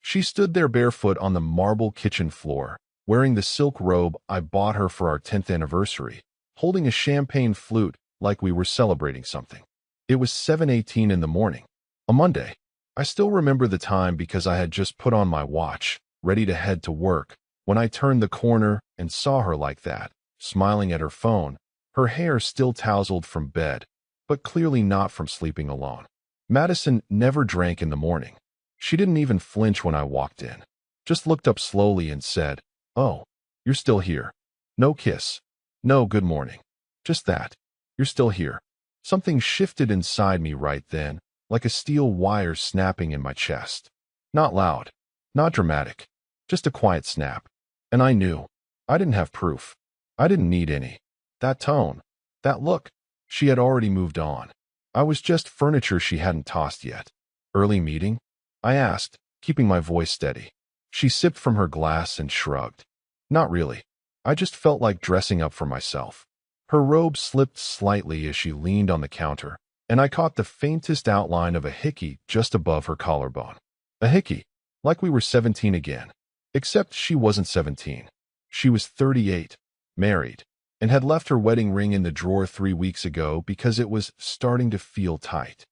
She stood there barefoot on the marble kitchen floor, wearing the silk robe I bought her for our 10th anniversary, holding a champagne flute like we were celebrating something. It was 7:18 in the morning, a Monday. I still remember the time because I had just put on my watch, ready to head to work, when I turned the corner and saw her like that, smiling at her phone, her hair still tousled from bed, but clearly not from sleeping alone. Madison never drank in the morning. She didn't even flinch when I walked in, just looked up slowly and said, "Oh, you're still here." No kiss, no good morning, just that. "You're still here." Something shifted inside me right then, like a steel wire snapping in my chest. Not loud, not dramatic, just a quiet snap. And I knew. I didn't have proof. I didn't need any. That tone, that look, she had already moved on. I was just furniture she hadn't tossed yet. "Early meeting?" I asked, keeping my voice steady. She sipped from her glass and shrugged. "Not really. I just felt like dressing up for myself." Her robe slipped slightly as she leaned on the counter, and I caught the faintest outline of a hickey just above her collarbone. A hickey, like we were 17 again. Except she wasn't 17. She was 38, married, and had left her wedding ring in the drawer 3 weeks ago because it was starting to feel tight.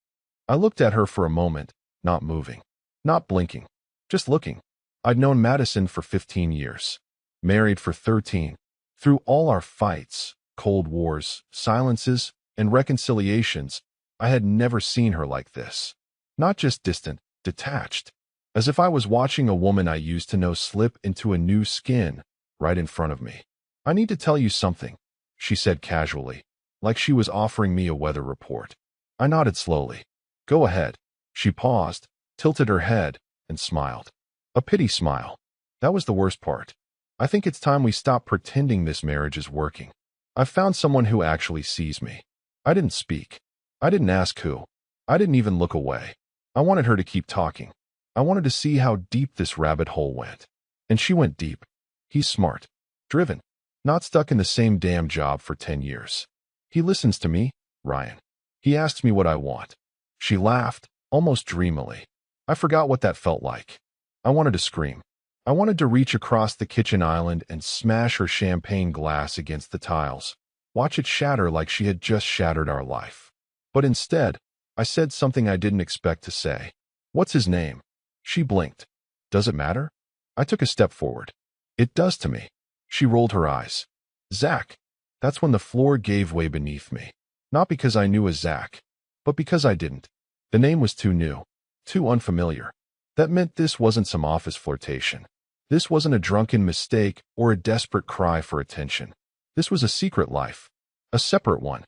I looked at her for a moment, not moving, not blinking, just looking. I'd known Madison for 15 years, married for 13. Through all our fights, cold wars, silences, and reconciliations, I had never seen her like this. Not just distant, detached, as if I was watching a woman I used to know slip into a new skin right in front of me. "I need to tell you something," she said casually, like she was offering me a weather report. I nodded slowly. "Go ahead." She paused, tilted her head, and smiled. A pity smile. That was the worst part. "I think it's time we stop pretending this marriage is working. I've found someone who actually sees me." I didn't speak. I didn't ask who. I didn't even look away. I wanted her to keep talking. I wanted to see how deep this rabbit hole went. And she went deep. "He's smart, driven, not stuck in the same damn job for 10 years. He listens to me, Ryan. He asks me what I want." She laughed, almost dreamily. I forgot what that felt like. I wanted to scream. I wanted to reach across the kitchen island and smash her champagne glass against the tiles, watch it shatter like she had just shattered our life. But instead, I said something I didn't expect to say. "What's his name?" She blinked. "Does it matter?" I took a step forward. "It does to me." She rolled her eyes. "Zach." That's when the floor gave way beneath me. Not because I knew a Zach, but because I didn't. The name was too new, too unfamiliar. That meant this wasn't some office flirtation. This wasn't a drunken mistake or a desperate cry for attention. This was a secret life, a separate one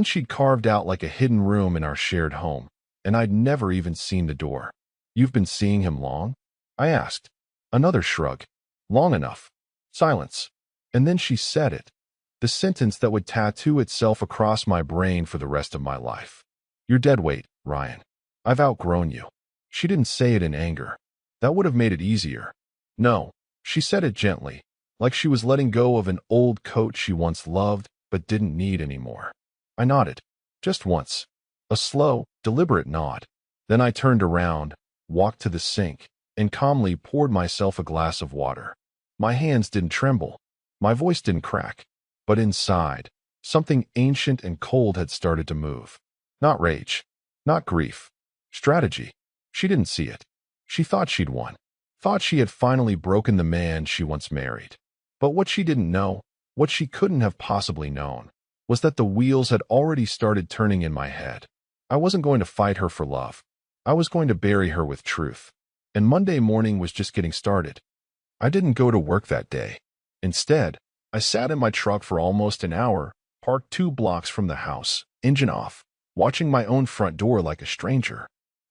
she'd carved out like a hidden room in our shared home, and I'd never even seen the door. "You've been seeing him long?" I asked. Another shrug. "Long enough." Silence. And then she said it, the sentence that would tattoo itself across my brain for the rest of my life. "You're dead weight, Ryan. I've outgrown you." She didn't say it in anger. That would have made it easier. No, she said it gently, like she was letting go of an old coat she once loved but didn't need anymore. I nodded, just once. A slow, deliberate nod. Then I turned around, walked to the sink, and calmly poured myself a glass of water. My hands didn't tremble. My voice didn't crack. But inside, something ancient and cold had started to move. Not rage. Not grief. Strategy. She didn't see it. She thought she'd won. Thought she had finally broken the man she once married. But what she didn't know, what she couldn't have possibly known, was that the wheels had already started turning in my head. I wasn't going to fight her for love. I was going to bury her with truth. And Monday morning was just getting started. I didn't go to work that day. Instead, I sat in my truck for almost an hour, parked 2 blocks from the house, engine off, watching my own front door like a stranger.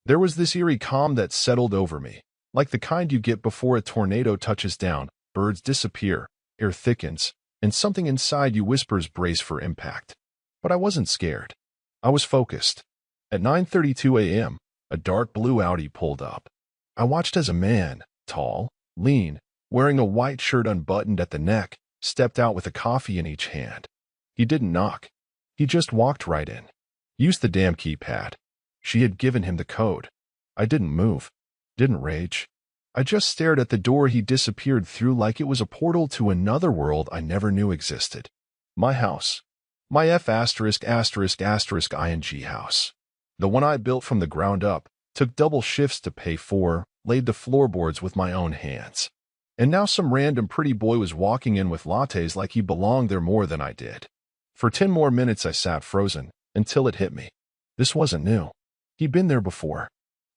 There was this eerie calm that settled over me, like the kind you get before a tornado touches down. Birds disappear, air thickens, and something inside you whispers brace for impact. But I wasn't scared. I was focused. At 9:32 a.m., a dark blue Audi pulled up. I watched as a man, tall, lean, wearing a white shirt unbuttoned at the neck, stepped out with a coffee in each hand. He didn't knock. He just walked right in. Used the damn keypad. She had given him the code. I didn't move. Didn't rage. I just stared at the door he disappeared through like it was a portal to another world I never knew existed. My house. My F*****ing house. The one I built from the ground up, took double shifts to pay for, laid the floorboards with my own hands. And now some random pretty boy was walking in with lattes like he belonged there more than I did. For 10 more minutes I sat frozen, until it hit me. This wasn't new. He'd been there before.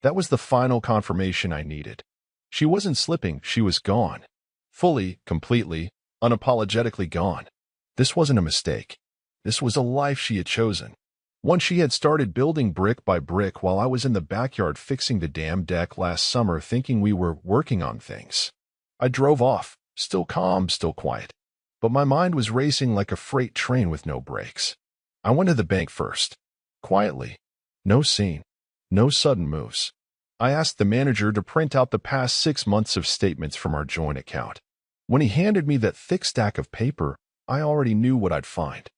That was the final confirmation I needed. She wasn't slipping, she was gone. Fully, completely, unapologetically gone. This wasn't a mistake. This was a life she had chosen. One she had started building brick by brick while I was in the backyard fixing the damn deck last summer thinking we were working on things. I drove off, still calm, still quiet. But my mind was racing like a freight train with no brakes. I went to the bank first. Quietly. No scene. No sudden moves. I asked the manager to print out the past 6 months of statements from our joint account. When he handed me that thick stack of paper, I already knew what I'd find.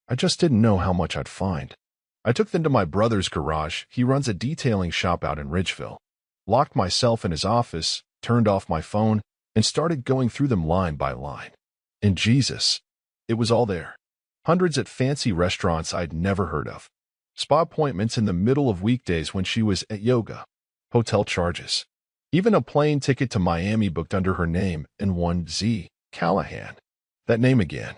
I just didn't know how much I'd find. I took them to my brother's garage. He runs a detailing shop out in Ridgeville. Locked myself in his office, turned off my phone, and started going through them line by line. And Jesus, it was all there. Hundreds at fancy restaurants I'd never heard of. Spa appointments in the middle of weekdays when she was at yoga. Hotel charges. Even a plane ticket to Miami booked under her name and one Z. Callahan. That name again.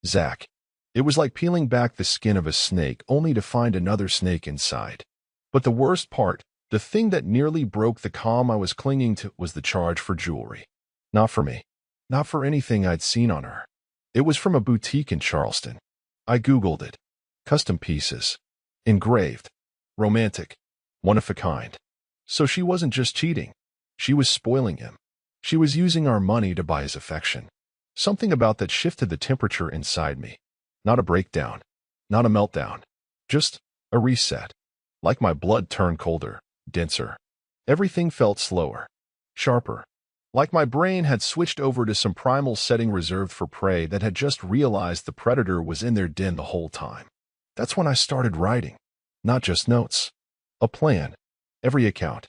Zach. It was like peeling back the skin of a snake only to find another snake inside. But the worst part, the thing that nearly broke the calm I was clinging to, was the charge for jewelry. Not for me. Not for anything I'd seen on her. It was from a boutique in Charleston. I Googled it. Custom pieces. Engraved. Romantic. One of a kind. So she wasn't just cheating. She was spoiling him. She was using our money to buy his affection. Something about that shifted the temperature inside me. Not a breakdown. Not a meltdown. Just a reset. Like my blood turned colder, denser. Everything felt slower. Sharper. Like my brain had switched over to some primal setting reserved for prey that had just realized the predator was in their den the whole time. That's when I started writing. Not just notes. A plan. Every account.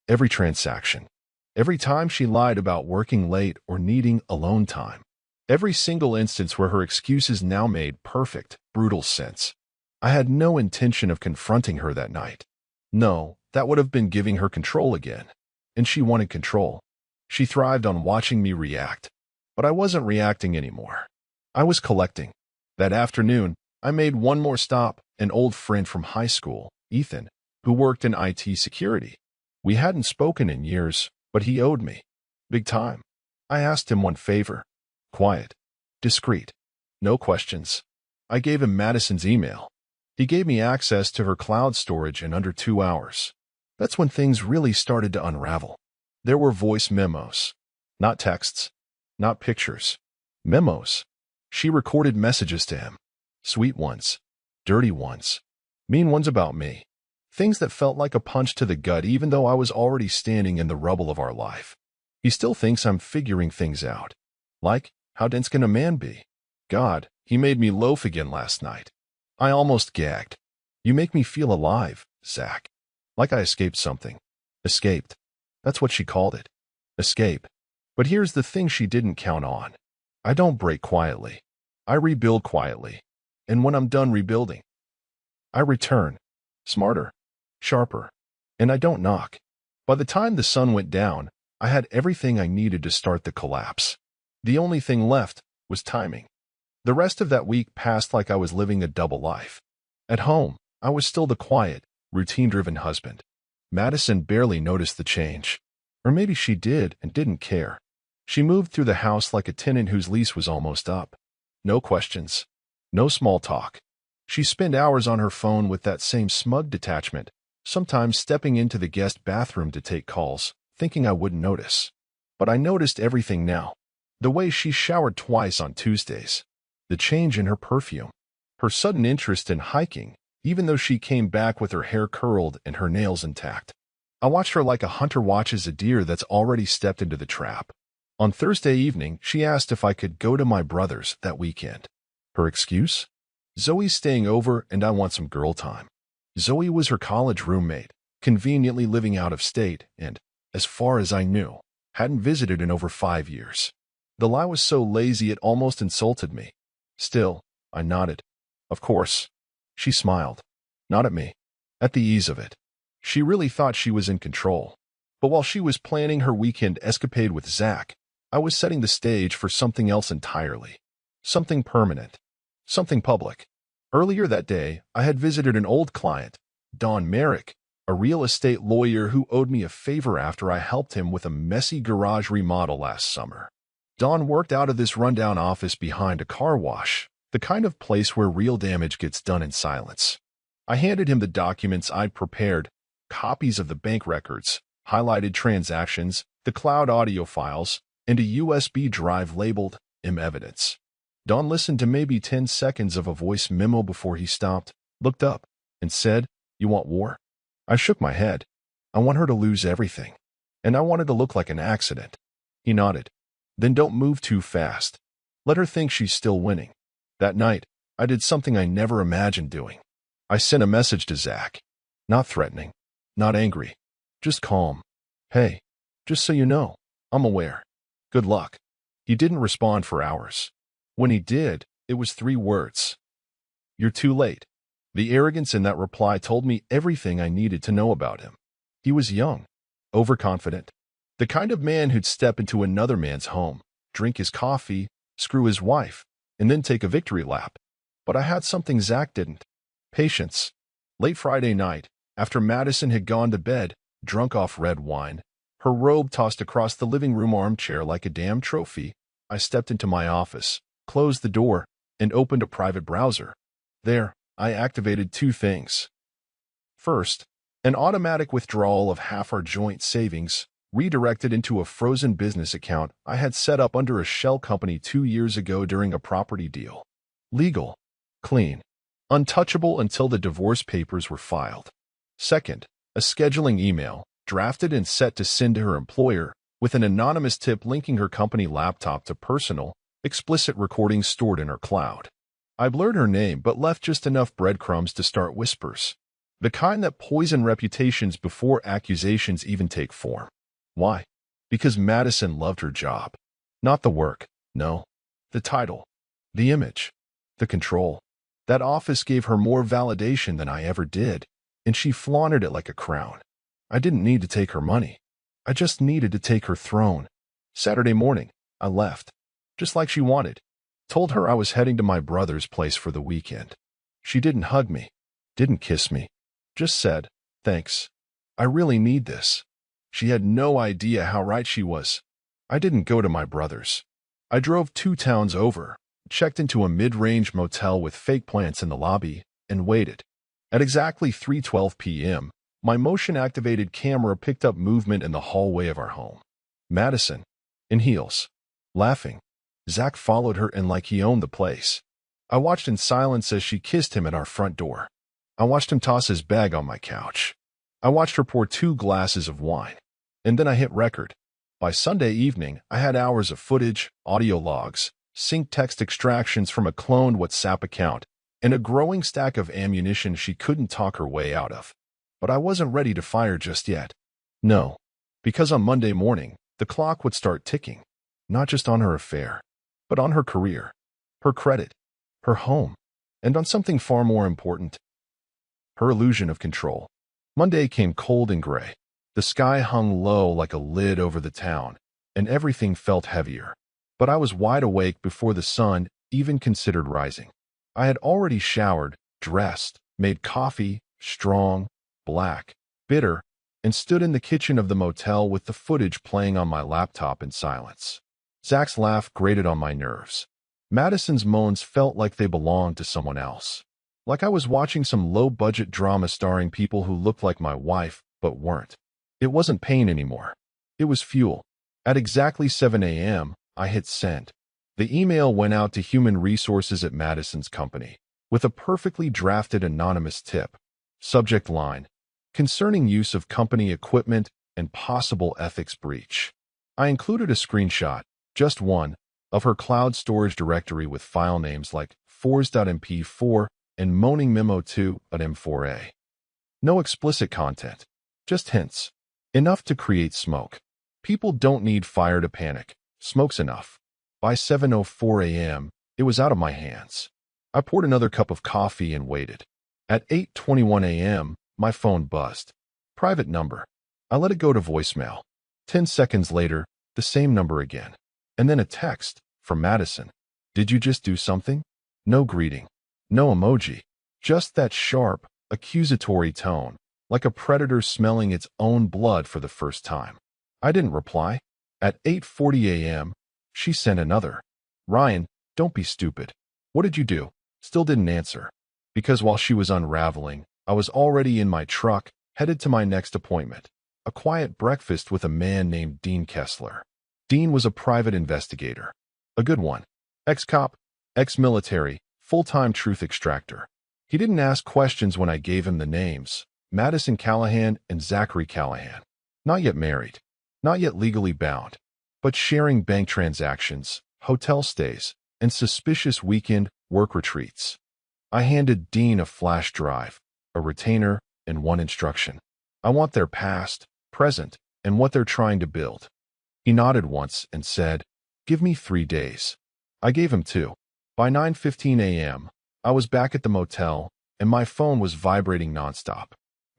Every transaction. Every time she lied about working late or needing alone time. Every single instance where her excuses now made perfect, brutal sense. I had no intention of confronting her that night. No, that would have been giving her control again. And she wanted control. She thrived on watching me react. But I wasn't reacting anymore. I was collecting. That afternoon, I made one more stop, an old friend from high school, Ethan, who worked in IT security. We hadn't spoken in years, but he owed me. Big time. I asked him one favor. Quiet. Discreet. No questions. I gave him Madison's email. He gave me access to her cloud storage in under 2 hours. That's when things really started to unravel. There were voice memos. Not texts. Not pictures. Memos. She recorded messages to him. Sweet ones. Dirty ones. Mean ones about me. Things that felt like a punch to the gut even though I was already standing in the rubble of our life. He still thinks I'm figuring things out. Like, how dense can a man be? God, he made me loaf again last night. I almost gagged. You make me feel alive, Zach. Like I escaped something. Escaped. That's what she called it. Escape. But here's the thing she didn't count on. I don't break quietly. I rebuild quietly. And when I'm done rebuilding, I return. Smarter. Sharper. And I don't knock. By the time the sun went down, I had everything I needed to start the collapse. The only thing left was timing. The rest of that week passed like I was living a double life. At home, I was still the quiet, routine-driven husband. Madison barely noticed the change. Or maybe she did and didn't care. She moved through the house like a tenant whose lease was almost up. No questions. No small talk. She spent hours on her phone with that same smug detachment, sometimes stepping into the guest bathroom to take calls, thinking I wouldn't notice. But I noticed everything now. The way she showered twice on Tuesdays. The change in her perfume. Her sudden interest in hiking, even though she came back with her hair curled and her nails intact. I watched her like a hunter watches a deer that's already stepped into the trap. On Thursday evening, she asked if I could go to my brother's that weekend. Her excuse? Zoe's staying over and I want some girl time. Zoe was her college roommate, conveniently living out of state, and, as far as I knew, Hadn't visited in over 5 years. The lie was so lazy it almost insulted me. Still, I nodded. Of course. She smiled. Not at me. At the ease of it. She really thought she was in control. But while she was planning her weekend escapade with Zach, I was setting the stage for something else entirely. Something permanent. Something public. Earlier that day, I had visited an old client, Don Merrick, a real estate lawyer who owed me a favor after I helped him with a messy garage remodel last summer. Don worked out of this rundown office behind a car wash, the kind of place where real damage gets done in silence. I handed him the documents I'd prepared, copies of the bank records, highlighted transactions, the cloud audio files, and a USB drive labeled evidence. Don listened to maybe 10 seconds of a voice memo before he stopped, looked up, and said, "You want war?" I shook my head. I want her to lose everything. And I wanted to look like an accident. He nodded. Then don't move too fast. Let her think she's still winning. That night, I did something I never imagined doing. I sent a message to Zach. Not threatening. Not angry. Just calm. Hey, just so you know, I'm aware. Good luck. He didn't respond for hours. When he did, it was 3 words. You're too late. The arrogance in that reply told me everything I needed to know about him. He was young, overconfident, the kind of man who'd step into another man's home, drink his coffee, screw his wife, and then take a victory lap. But I had something Zach didn't. Patience. Late Friday night, after Madison had gone to bed, drunk off red wine, her robe tossed across the living room armchair like a damn trophy, I stepped into my office, closed the door, and opened a private browser. There, I activated 2 things. First, an automatic withdrawal of half our joint savings, redirected into a frozen business account I had set up under a shell company 2 years ago during a property deal. Legal, clean, untouchable until the divorce papers were filed. Second, a scheduling email, drafted and set to send to her employer, with an anonymous tip linking her company laptop to personal, explicit recordings stored in her cloud. I blurred her name but left just enough breadcrumbs to start whispers. The kind that poison reputations before accusations even take form. Why? Because Madison loved her job. Not the work, no. The title. The image. The control. That office gave her more validation than I ever did, and she flaunted it like a crown. I didn't need to take her money. I just needed to take her throne. Saturday morning, I left. Just like she wanted. Told her I was heading to my brother's place for the weekend. She didn't hug me, didn't kiss me, just said, thanks. I really need this. She had no idea how right she was. I didn't go to my brother's. I drove 2 towns over, checked into a mid-range motel with fake plants in the lobby, and waited. At exactly 3:12 p.m., my motion-activated camera picked up movement in the hallway of our home. Madison, in heels, laughing. Zach followed her in like he owned the place. I watched in silence as she kissed him at our front door. I watched him toss his bag on my couch. I watched her pour 2 glasses of wine. And then I hit record. By Sunday evening, I had hours of footage, audio logs, synced text extractions from a cloned WhatsApp account, and a growing stack of ammunition she couldn't talk her way out of. But I wasn't ready to fire just yet. No. Because on Monday morning, the clock would start ticking. Not just on her affair, but on her career, her credit, her home, and on something far more important, her illusion of control. Monday came cold and gray. The sky hung low like a lid over the town, and everything felt heavier. But I was wide awake before the sun even considered rising. I had already showered, dressed, made coffee, strong, black, bitter, and stood in the kitchen of the motel with the footage playing on my laptop in silence. Zach's laugh grated on my nerves. Madison's moans felt like they belonged to someone else. Like I was watching some low-budget drama starring people who looked like my wife, but weren't. It wasn't pain anymore. It was fuel. At exactly 7 a.m., I hit send. The email went out to human resources at Madison's company, with a perfectly drafted anonymous tip. Subject line: concerning use of company equipment and possible ethics breach. I included a screenshot, just one, of her cloud storage directory with file names like fours.mp4 and moaning memo2.m4a. No explicit content, just hints, enough to create smoke. People don't need fire to panic. Smoke's enough. By 7:04 a.m., it was out of my hands. I poured another cup of coffee and waited. At 8:21 a.m., my phone buzzed. Private number. I let it go to voicemail. 10 seconds later, the same number again. And then a text from Madison. Did you just do something? No greeting. No emoji. Just that sharp, accusatory tone, like a predator smelling its own blood for the first time. I didn't reply. At 8:40 a.m., she sent another. Ryan, don't be stupid. What did you do? Still didn't answer. Because while she was unraveling, I was already in my truck, headed to my next appointment. A quiet breakfast with a man named Dean Kessler. Dean was a private investigator. A good one. Ex-cop, ex-military, full-time truth extractor. He didn't ask questions when I gave him the names, Madison Callahan and Zachary Callahan. Not yet married. Not yet legally bound. But sharing bank transactions, hotel stays, and suspicious weekend work retreats. I handed Dean a flash drive, a retainer, and one instruction. I want their past, present, and what they're trying to build. He nodded once and said, give me 3 days. I gave him 2. By 9:15 a.m., I was back at the motel, and my phone was vibrating nonstop.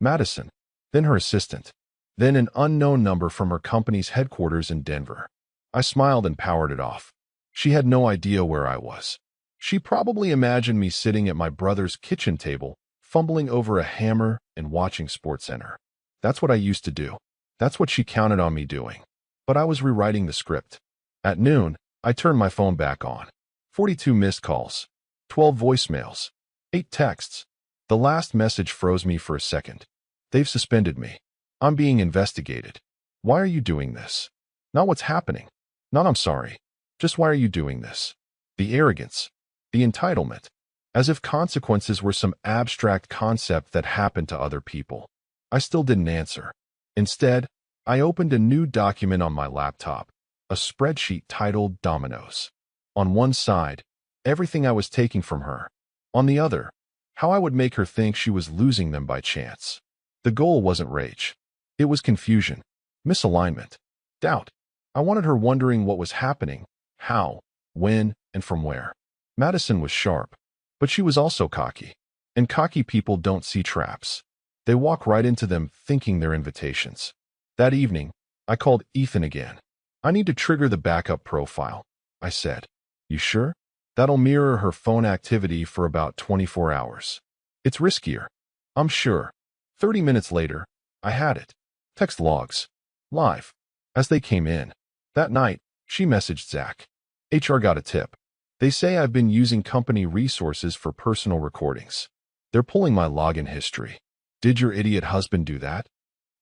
Madison, then her assistant, then an unknown number from her company's headquarters in Denver. I smiled and powered it off. She had no idea where I was. She probably imagined me sitting at my brother's kitchen table, fumbling over a hammer and watching SportsCenter. That's what I used to do. That's what she counted on me doing. But I was rewriting the script. At noon, I turned my phone back on. 42 missed calls. 12 voicemails. 8 texts. The last message froze me for a second. They've suspended me. I'm being investigated. Why are you doing this? Not what's happening. Not I'm sorry. Just why are you doing this? The arrogance. The entitlement. As if consequences were some abstract concept that happened to other people. I still didn't answer. Instead, I opened a new document on my laptop, a spreadsheet titled Dominoes. On one side, everything I was taking from her. On the other, how I would make her think she was losing them by chance. The goal wasn't rage. It was confusion, misalignment, doubt. I wanted her wondering what was happening, how, when, and from where. Madison was sharp, but she was also cocky. And cocky people don't see traps. They walk right into them thinking they're invitations. That evening, I called Ethan again. I need to trigger the backup profile, I said. You sure? That'll mirror her phone activity for about 24 hours. It's riskier. I'm sure. 30 minutes later, I had it. Text logs. Live. As they came in. That night, she messaged Zach. HR got a tip. They say I've been using company resources for personal recordings. They're pulling my login history. Did your idiot husband do that?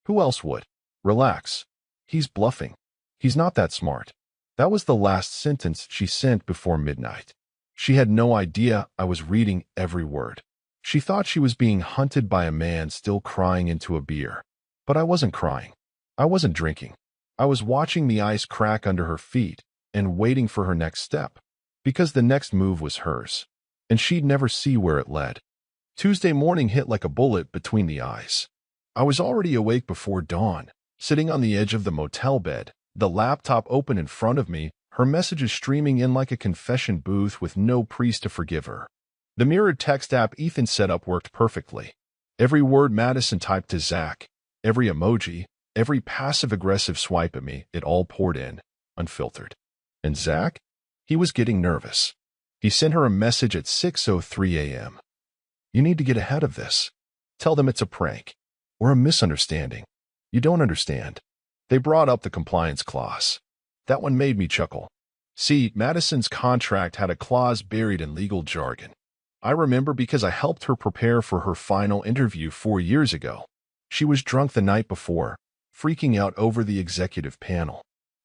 Who else would? Relax. He's bluffing. He's not that smart. That was the last sentence she sent before midnight. She had no idea I was reading every word. She thought she was being hunted by a man still crying into a beer. But I wasn't crying. I wasn't drinking. I was watching the ice crack under her feet and waiting for her next step. Because the next move was hers. And she'd never see where it led. Tuesday morning hit like a bullet between the eyes. I was already awake before dawn, sitting on the edge of the motel bed, the laptop open in front of me, her messages streaming in like a confession booth with no priest to forgive her. The mirrored text app Ethan set up worked perfectly. Every word Madison typed to Zach, every emoji, every passive-aggressive swipe at me, it all poured in, unfiltered. And Zach? He was getting nervous. He sent her a message at 6:03 a.m. You need to get ahead of this. Tell them it's a prank. Or a misunderstanding. You don't understand. They brought up the compliance clause. That one made me chuckle. See, Madison's contract had a clause buried in legal jargon. I remember because I helped her prepare for her final interview 4 years ago. She was drunk the night before, freaking out over the executive panel.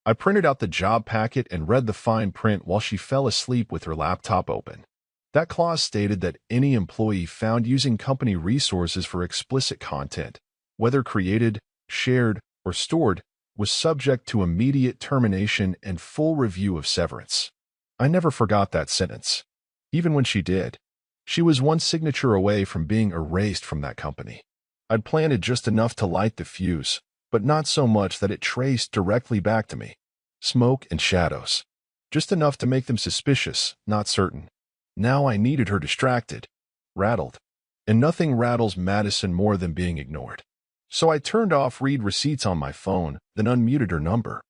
I printed out the job packet and read the fine print while she fell asleep with her laptop open. That clause stated that any employee found using company resources for explicit content, whether created, shared, or stored, was subject to immediate termination and full review of severance. I never forgot that sentence. Even when she did. She was one signature away from being erased from that company. I'd planted just enough to light the fuse, but not so much that it traced directly back to me. Smoke and shadows. Just enough to make them suspicious, not certain. Now I needed her distracted, rattled. And nothing rattles Madison more than being ignored. So I turned off read receipts on my phone, then unmuted her number.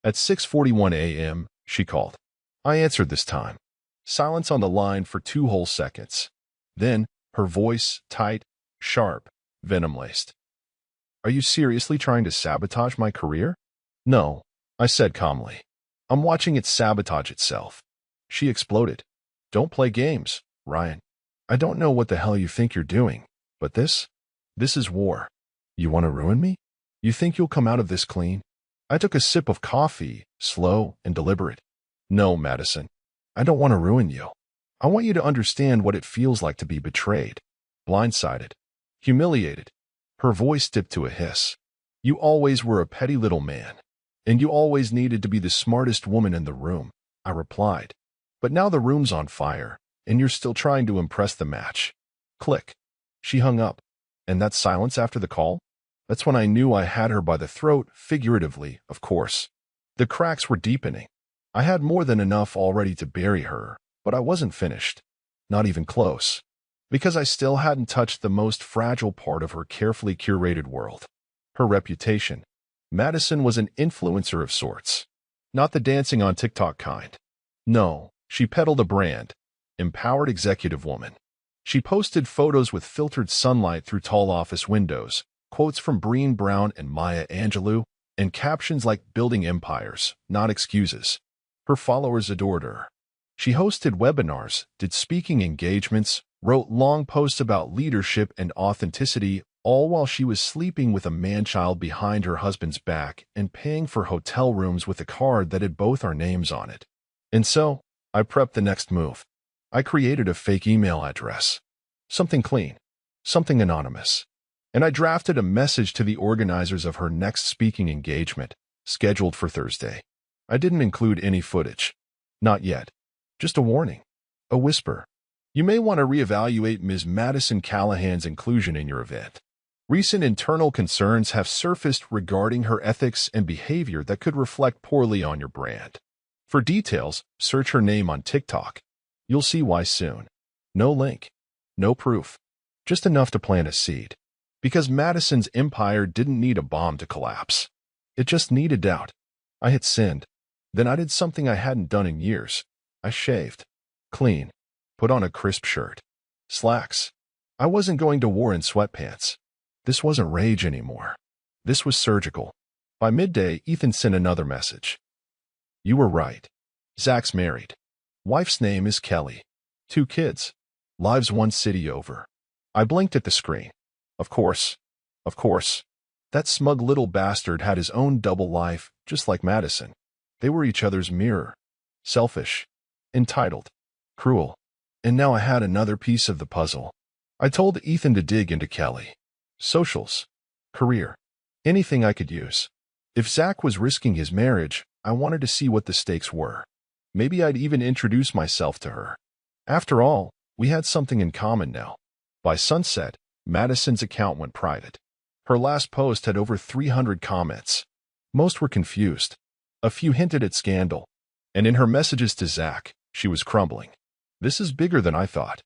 At 6:41 a.m., she called. I answered this time. Silence on the line for 2 whole seconds. Then, her voice, tight, sharp, venom-laced. Are you seriously trying to sabotage my career? No, I said calmly. I'm watching it sabotage itself. She exploded. Don't play games, Ryan. I don't know what the hell you think you're doing, but this is war. You want to ruin me? You think you'll come out of this clean? I took a sip of coffee, slow and deliberate. No, Madison. I don't want to ruin you. I want you to understand what it feels like to be betrayed, blindsided, humiliated. Her voice dipped to a hiss. You always were a petty little man, and you always needed to be the smartest woman in the room, I replied. But now the room's on fire, and you're still trying to impress the match. Click. She hung up. And that silence after the call? That's when I knew I had her by the throat, figuratively, of course. The cracks were deepening. I had more than enough already to bury her, but I wasn't finished. Not even close. Because I still hadn't touched the most fragile part of her carefully curated world. Her reputation. Madison was an influencer of sorts. Not the dancing on TikTok kind. No, she peddled a brand. Empowered executive woman. She posted photos with filtered sunlight through tall office windows, quotes from Brené Brown and Maya Angelou, and captions like building empires, not excuses. Her followers adored her. She hosted webinars, did speaking engagements, wrote long posts about leadership and authenticity, all while she was sleeping with a man-child behind her husband's back and paying for hotel rooms with a card that had both our names on it. And so, I prepped the next move. I created a fake email address. Something clean. Something anonymous. And I drafted a message to the organizers of her next speaking engagement, scheduled for Thursday. I didn't include any footage. Not yet. Just a warning. A whisper. You may want to reevaluate Ms. Madison Callahan's inclusion in your event. Recent internal concerns have surfaced regarding her ethics and behavior that could reflect poorly on your brand. For details, search her name on TikTok. You'll see why soon. No link. No proof. Just enough to plant a seed. Because Madison's empire didn't need a bomb to collapse. It just needed doubt. I had sinned. Then I did something I hadn't done in years. I shaved. Clean. Put on a crisp shirt. Slacks. I wasn't going to war in sweatpants. This wasn't rage anymore. This was surgical. By midday, Ethan sent another message. You were right. Zach's married. Wife's name is Kelly. 2 kids. Lives 1 city over. I blinked at the screen. Of course. Of course. That smug little bastard had his own double life, just like Madison. They were each other's mirror. Selfish. Entitled. Cruel. And now I had another piece of the puzzle. I told Ethan to dig into Kelly. Socials. Career. Anything I could use. If Zach was risking his marriage, I wanted to see what the stakes were. Maybe I'd even introduce myself to her. After all, we had something in common now. By sunset, Madison's account went private. Her last post had over 300 comments. Most were confused. A few hinted at scandal. And in her messages to Zach, she was crumbling. This is bigger than I thought.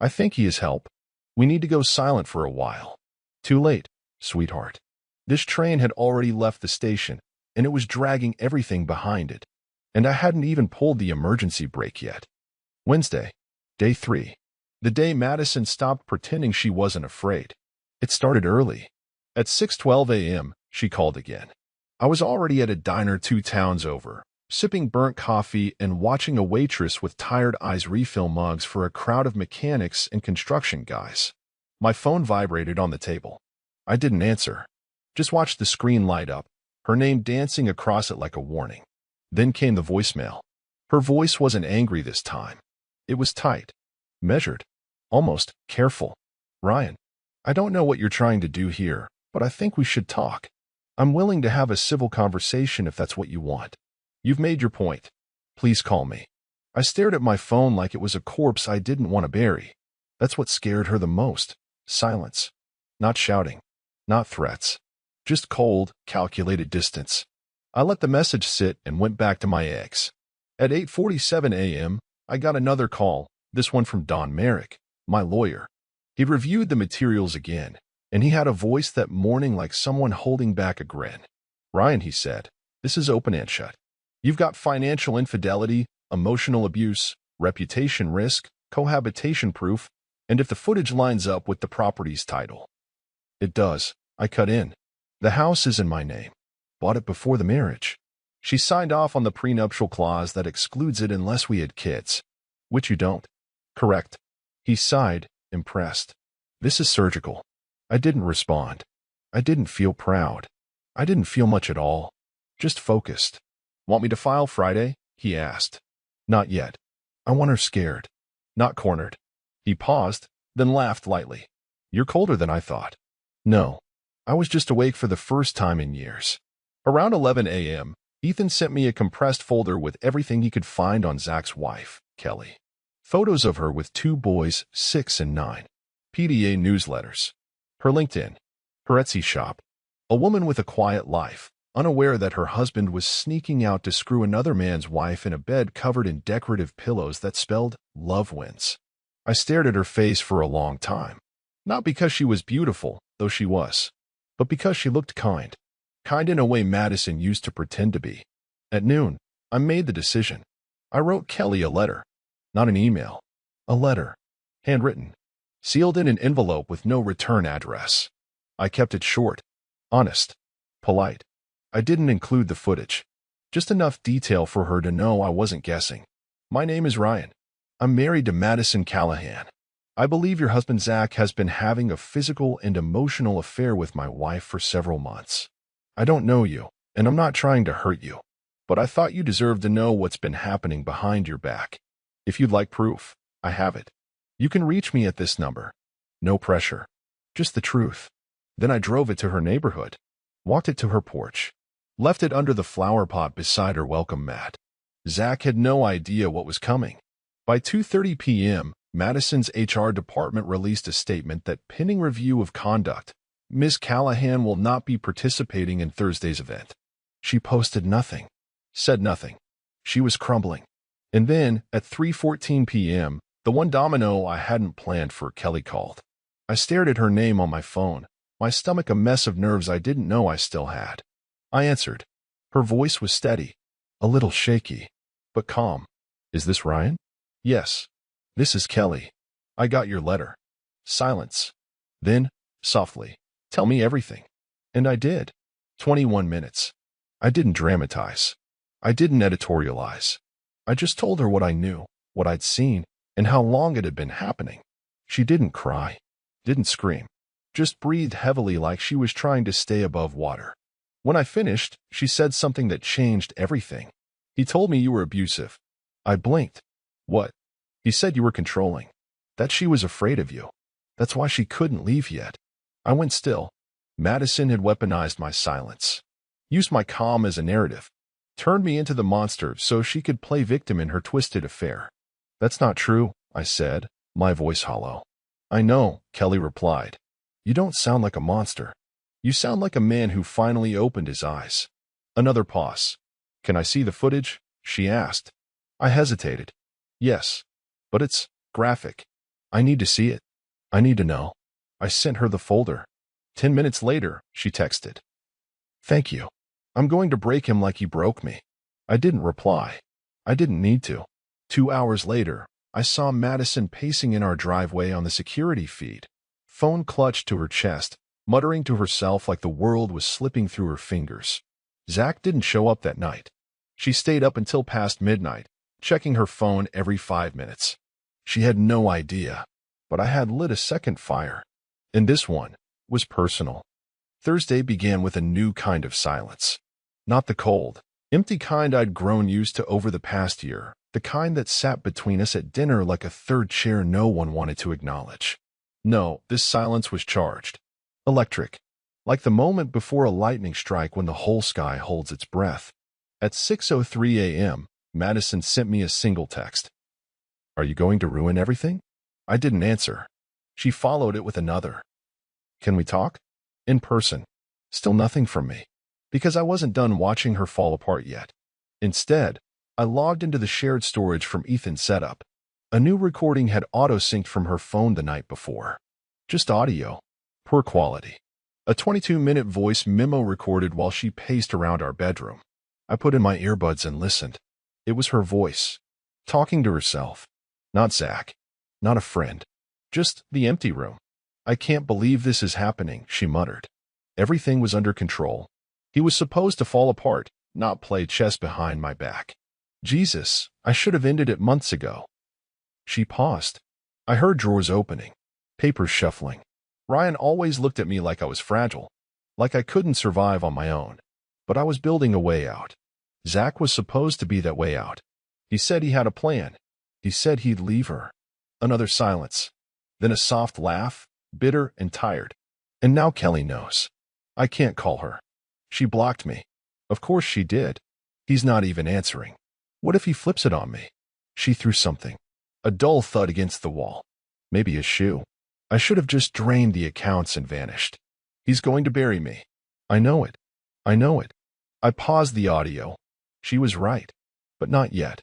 I think he is help. We need to go silent for a while. Too late, sweetheart. This train had already left the station, and it was dragging everything behind it. And I hadn't even pulled the emergency brake yet. Wednesday, day 3. The day Madison stopped pretending she wasn't afraid. It started early. At 6:12 a.m., she called again. I was already at a diner 2 towns over, sipping burnt coffee and watching a waitress with tired eyes refill mugs for a crowd of mechanics and construction guys. My phone vibrated on the table. I didn't answer. Just watched the screen light up, her name dancing across it like a warning. Then came the voicemail. Her voice wasn't angry this time. It was tight, measured, almost careful. Ryan, I don't know what you're trying to do here, but I think we should talk. I'm willing to have a civil conversation if that's what you want. You've made your point. Please call me. I stared at my phone like it was a corpse I didn't want to bury. That's what scared her the most. Silence. Not shouting. Not threats. Just cold, calculated distance. I let the message sit and went back to my eggs. At 8:47 a.m., I got another call, this one from Don Merrick, my lawyer. He'd reviewed the materials again, and he had a voice that morning like someone holding back a grin. "Ryan," he said, "this is open and shut. You've got financial infidelity, emotional abuse, reputation risk, cohabitation proof, and if the footage lines up with the property's title." "It does," I cut in. "The house is in my name. Bought it before the marriage." She signed off on the prenuptial clause that excludes it unless we had kids. "Which you don't." "Correct." He sighed, impressed. "This is surgical." I didn't respond. I didn't feel proud. I didn't feel much at all. Just focused. "Want me to file Friday?" he asked. "Not yet. I want her scared, not cornered." He paused, then laughed lightly. "You're colder than I thought." "No. I was just awake for the first time in years." Around 11 a.m., Ethan sent me a compressed folder with everything he could find on Zach's wife, Kelly. Photos of her with 2 boys, 6 and 9. PDA newsletters. Her LinkedIn. Her Etsy shop. A woman with a quiet life, unaware that her husband was sneaking out to screw another man's wife in a bed covered in decorative pillows that spelled "Love Wins." I stared at her face for a long time. Not because she was beautiful, though she was, but because she looked kind. Kind in a way Madison used to pretend to be. At noon, I made the decision. I wrote Kelly a letter. Not an email. A letter. Handwritten. Sealed in an envelope with no return address. I kept it short. Honest. Polite. I didn't include the footage. Just enough detail for her to know I wasn't guessing. "My name is Ryan. I'm married to Madison Callahan. I believe your husband Zach has been having a physical and emotional affair with my wife for several months. I don't know you, and I'm not trying to hurt you, but I thought you deserved to know what's been happening behind your back. If you'd like proof, I have it. You can reach me at this number. No pressure. Just the truth." Then I drove it to her neighborhood, walked it to her porch, left it under the flower pot beside her welcome mat. Zach had no idea what was coming. By 2:30 p.m., Madison's HR department released a statement that pending review of conduct, Ms. Callahan will not be participating in Thursday's event. She posted nothing, said nothing. She was crumbling. And then, at 3:14 p.m., the one domino I hadn't planned for, Kelly called. I stared at her name on my phone, my stomach a mess of nerves I didn't know I still had. I answered. Her voice was steady, a little shaky, but calm. "Is this Ryan?" "Yes. This is Kelly. I got your letter." Silence. Then, softly, "Tell me everything." And I did. 21 minutes. I didn't dramatize. I didn't editorialize. I just told her what I knew, what I'd seen, and how long it had been happening. She didn't cry, didn't scream, just breathed heavily like she was trying to stay above water. When I finished, she said something that changed everything. "He told me you were abusive." I blinked. "What?" "He said you were controlling, that she was afraid of you. That's why she couldn't leave yet." I went still. Madison had weaponized my silence, used my calm as a narrative, turned me into the monster so she could play victim in her twisted affair. "That's not true," I said, my voice hollow. "I know," Kelly replied. "You don't sound like a monster. You sound like a man who finally opened his eyes." Another pause. "Can I see the footage?" she asked. I hesitated. "Yes, but it's graphic. I need to see it. I need to know." I sent her the folder. 10 minutes later, she texted. "Thank you. I'm going to break him like he broke me." I didn't reply. I didn't need to. 2 hours later, I saw Madison pacing in our driveway on the security feed, phone clutched to her chest, muttering to herself like the world was slipping through her fingers. Zach didn't show up that night. She stayed up until past midnight, checking her phone every 5 minutes. She had no idea, but I had lit a second fire. And this one was personal. Thursday began with a new kind of silence. Not the cold, empty kind I'd grown used to over the past year, the kind that sat between us at dinner like a third chair no one wanted to acknowledge. No, this silence was charged. Electric. Like the moment before a lightning strike when the whole sky holds its breath. At 6:03 a.m., Madison sent me a single text. "Are you going to ruin everything?" I didn't answer. She followed it with another. "Can we talk? In person." Still nothing from me. Because I wasn't done watching her fall apart yet. Instead, I logged into the shared storage from Ethan's setup. A new recording had auto-synced from her phone the night before. Just audio. Poor quality. A 22-minute voice memo recorded while she paced around our bedroom. I put in my earbuds and listened. It was her voice. Talking to herself. Not Zach. Not a friend. Just the empty room. I can't believe this is happening, she muttered. Everything was under control. He was supposed to fall apart, not play chess behind my back. Jesus, I should have ended it months ago. She paused. I heard drawers opening. Papers shuffling. Ryan always looked at me like I was fragile. Like I couldn't survive on my own. But I was building a way out. Zach was supposed to be that way out. He said he had a plan. He said he'd leave her. Another silence. Then a soft laugh, bitter and tired. And now Kelly knows. I can't call her. She blocked me. Of course she did. He's not even answering. What if he flips it on me? She threw something. A dull thud against the wall. Maybe his shoe. I should have just drained the accounts and vanished. He's going to bury me. I know it. I know it. I paused the audio. She was right. But not yet.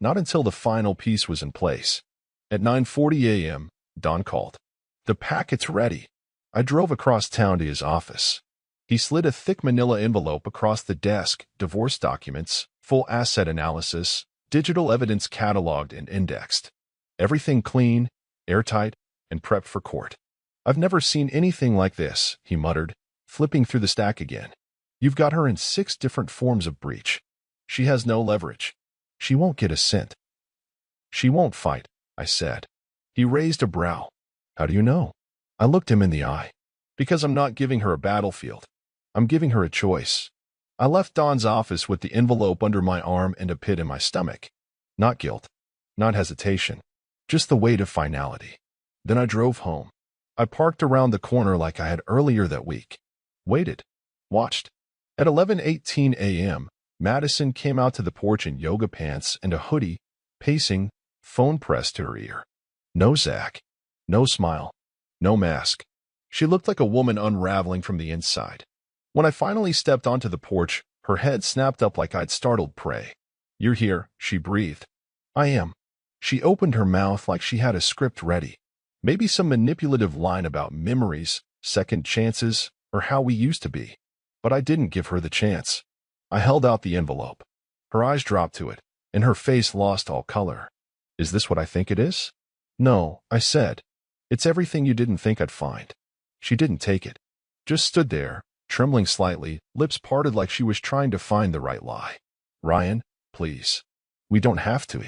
Not until the final piece was in place. At 9:40 a.m., Don called. The packet's ready. I drove across town to his office. He slid a thick manila envelope across the desk, divorce documents, full asset analysis, digital evidence cataloged and indexed. Everything clean, airtight, and prepped for court. I've never seen anything like this, he muttered, flipping through the stack again. You've got her in 6 different forms of breach. She has no leverage. She won't get a cent. She won't fight, I said. He raised a brow. How do you know? I looked him in the eye. Because I'm not giving her a battlefield. I'm giving her a choice. I left Don's office with the envelope under my arm and a pit in my stomach. Not guilt. Not hesitation. Just the weight of finality. Then I drove home. I parked around the corner like I had earlier that week. Waited. Watched. At 11:18 a.m., Madison came out to the porch in yoga pants and a hoodie, pacing, phone pressed to her ear. No Zach. No smile. No mask. She looked like a woman unraveling from the inside. When I finally stepped onto the porch, her head snapped up like I'd startled prey. You're here, she breathed. I am. She opened her mouth like she had a script ready. Maybe some manipulative line about memories, second chances, or how we used to be. But I didn't give her the chance. I held out the envelope. Her eyes dropped to it, and her face lost all color. Is this what I think it is? No, I said. It's everything you didn't think I'd find. She didn't take it. Just stood there, trembling slightly, lips parted like she was trying to find the right lie. Ryan, please. We don't have to.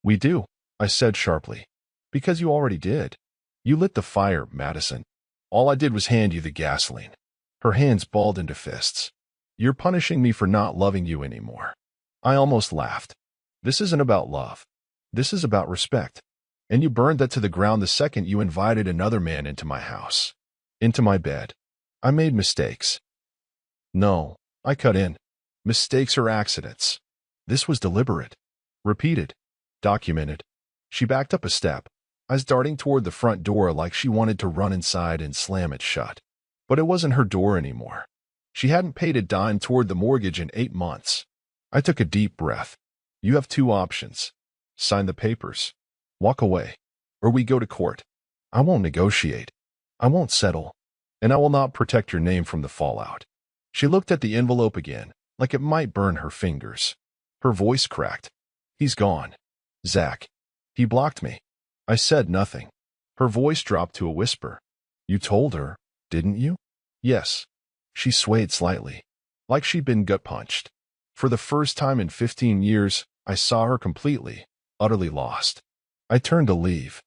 We do, I said sharply. Because you already did. You lit the fire, Madison. All I did was hand you the gasoline. Her hands balled into fists. You're punishing me for not loving you anymore. I almost laughed. This isn't about love. This is about respect. And you burned that to the ground the second you invited another man into my house. Into my bed. I made mistakes. No, I cut in. Mistakes are accidents. This was deliberate. Repeated. Documented. She backed up a step, eyes darting toward the front door like she wanted to run inside and slam it shut. But it wasn't her door anymore. She hadn't paid a dime toward the mortgage in 8 months. I took a deep breath. You have 2 options. Sign the papers. Walk away. Or we go to court. I won't negotiate. I won't settle. And I will not protect your name from the fallout. She looked at the envelope again, like it might burn her fingers. Her voice cracked. He's gone. Zach. He blocked me. I said nothing. Her voice dropped to a whisper. You told her, didn't you? Yes. She swayed slightly, like she'd been gut-punched. For the first time in 15 years, I saw her completely, utterly lost. I turned to leave.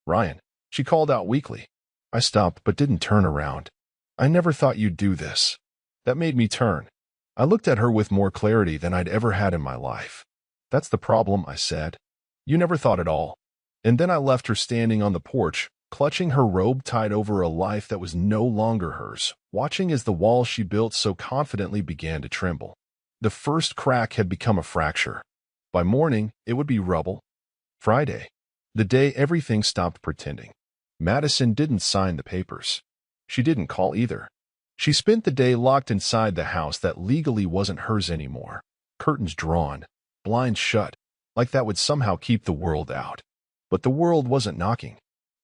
Ryan, she called out weakly. I stopped but didn't turn around. I never thought you'd do this. That made me turn. I looked at her with more clarity than I'd ever had in my life. That's the problem, I said. You never thought at all. And then I left her standing on the porch, clutching her robe tied over a life that was no longer hers, watching as the wall she built so confidently began to tremble. The first crack had become a fracture. By morning, it would be rubble. Friday. The day everything stopped pretending. Madison didn't sign the papers. She didn't call either. She spent the day locked inside the house that legally wasn't hers anymore. Curtains drawn, blinds shut, like that would somehow keep the world out. But the world wasn't knocking.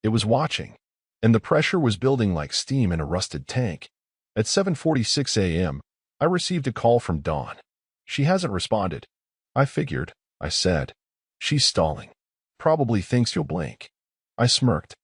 It was watching. And the pressure was building like steam in a rusted tank. At 7:46 a.m., I received a call from Dawn. She hasn't responded. I figured, I said. She's stalling. Probably thinks you'll blink. I smirked.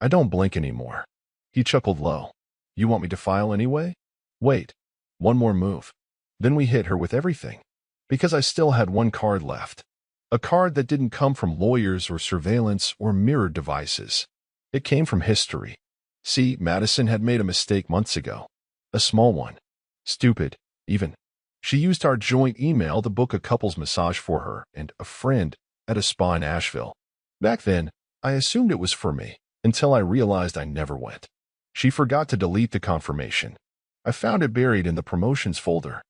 I don't blink anymore. He chuckled low. You want me to file anyway? Wait. One more move. Then we hit her with everything. Because I still had one card left. A card that didn't come from lawyers or surveillance or mirror devices. It came from history. See, Madison had made a mistake months ago. A small one. Stupid, even. She used our joint email to book a couple's massage for her and a friend at a spa in Asheville. Back then, I assumed it was for me, until I realized I never went. She forgot to delete the confirmation. I found it buried in the promotions folder.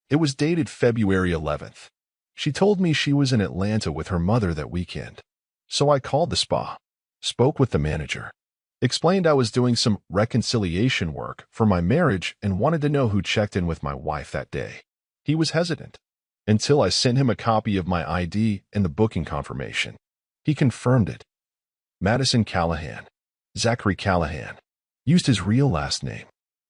It was dated February 11th. She told me she was in Atlanta with her mother that weekend. So I called the spa, spoke with the manager, explained I was doing some reconciliation work for my marriage and wanted to know who checked in with my wife that day. He was hesitant, until I sent him a copy of my ID and the booking confirmation. He confirmed it. Madison Callahan, Zachary Callahan, used his real last name.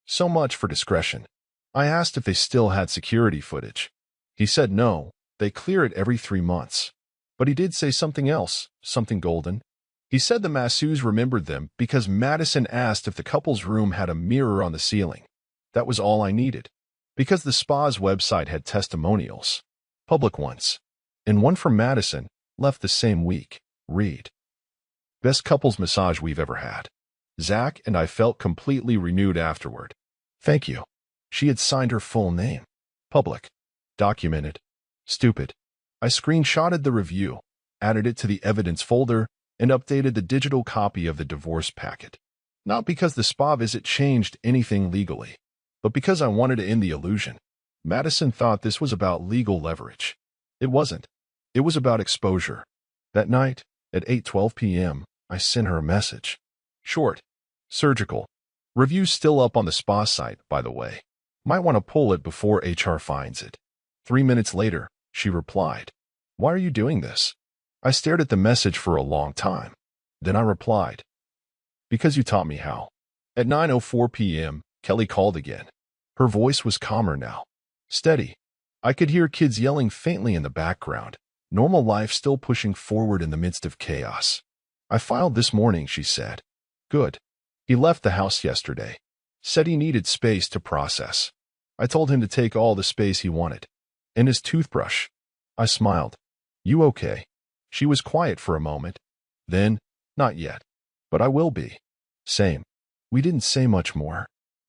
So much for discretion. I asked if they still had security footage. He said no, they clear it every 3 months. But he did say something else, something golden. He said the masseuse remembered them because Madison asked if the couple's room had a mirror on the ceiling. That was all I needed. Because the spa's website had testimonials, public ones, and one from Madison, left the same week. Read. Best couples massage we've ever had. Zach and I felt completely renewed afterward. Thank you. She had signed her full name. Public. Documented. Stupid. I screenshotted the review, added it to the evidence folder, and updated the digital copy of the divorce packet. Not because the spa visit changed anything legally, but because I wanted to end the illusion. Madison thought this was about legal leverage. It wasn't. It was about exposure. That night, at 8:12 p.m., I sent her a message. Short. Surgical. Review's still up on the spa site, by the way. Might want to pull it before HR finds it. 3 minutes later, she replied. Why are you doing this? I stared at the message for a long time. Then I replied. Because you taught me how. At 9:04 p.m., Kelly called again. Her voice was calmer now. Steady. I could hear kids yelling faintly in the background. Normal life still pushing forward in the midst of chaos. I filed this morning, she said. Good. He left the house yesterday. Said he needed space to process. I told him to take all the space he wanted. And his toothbrush. I smiled. You okay? She was quiet for a moment. Then, not yet. But I will be. Same. We didn't say much more.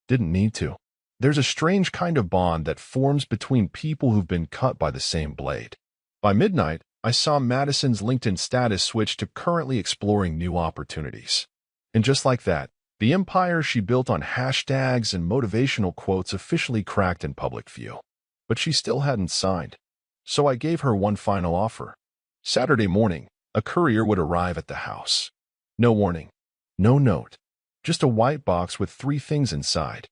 Didn't need to. There's a strange kind of bond that forms between people who've been cut by the same blade. By midnight, I saw Madison's LinkedIn status switch to currently exploring new opportunities. And just like that, the empire she built on hashtags and motivational quotes officially cracked in public view. But she still hadn't signed. So I gave her one final offer. Saturday morning, a courier would arrive at the house. No warning. No note. Just a white box with 3 things inside.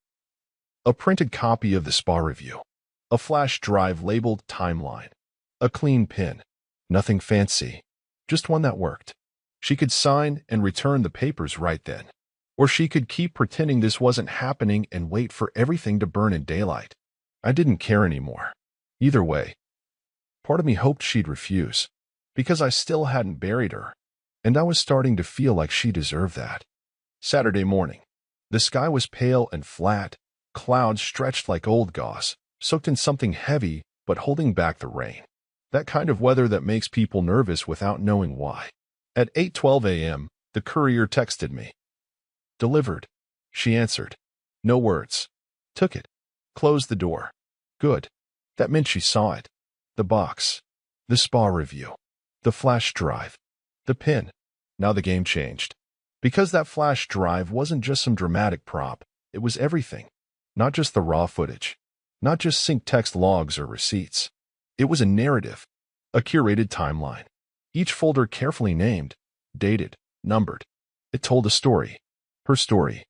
A printed copy of the spa review. A flash drive labeled Timeline. A clean pin. Nothing fancy. Just one that worked. She could sign and return the papers right then. Or she could keep pretending this wasn't happening and wait for everything to burn in daylight. I didn't care anymore. Either way. Part of me hoped she'd refuse. Because I still hadn't buried her. And I was starting to feel like she deserved that. Saturday morning. The sky was pale and flat. Clouds stretched like old gauze, soaked in something heavy but holding back the rain. That kind of weather that makes people nervous without knowing why. At 8:12 a.m., the courier texted me. Delivered. She answered. No words. Took it. Closed the door. Good. That meant she saw it. The box. The spa review. The flash drive. The pin. Now the game changed. Because that flash drive wasn't just some dramatic prop, it was everything. Not just the raw footage. Not just synced text logs or receipts. It was a narrative. A curated timeline. Each folder carefully named, dated, numbered. It told a story. Her story.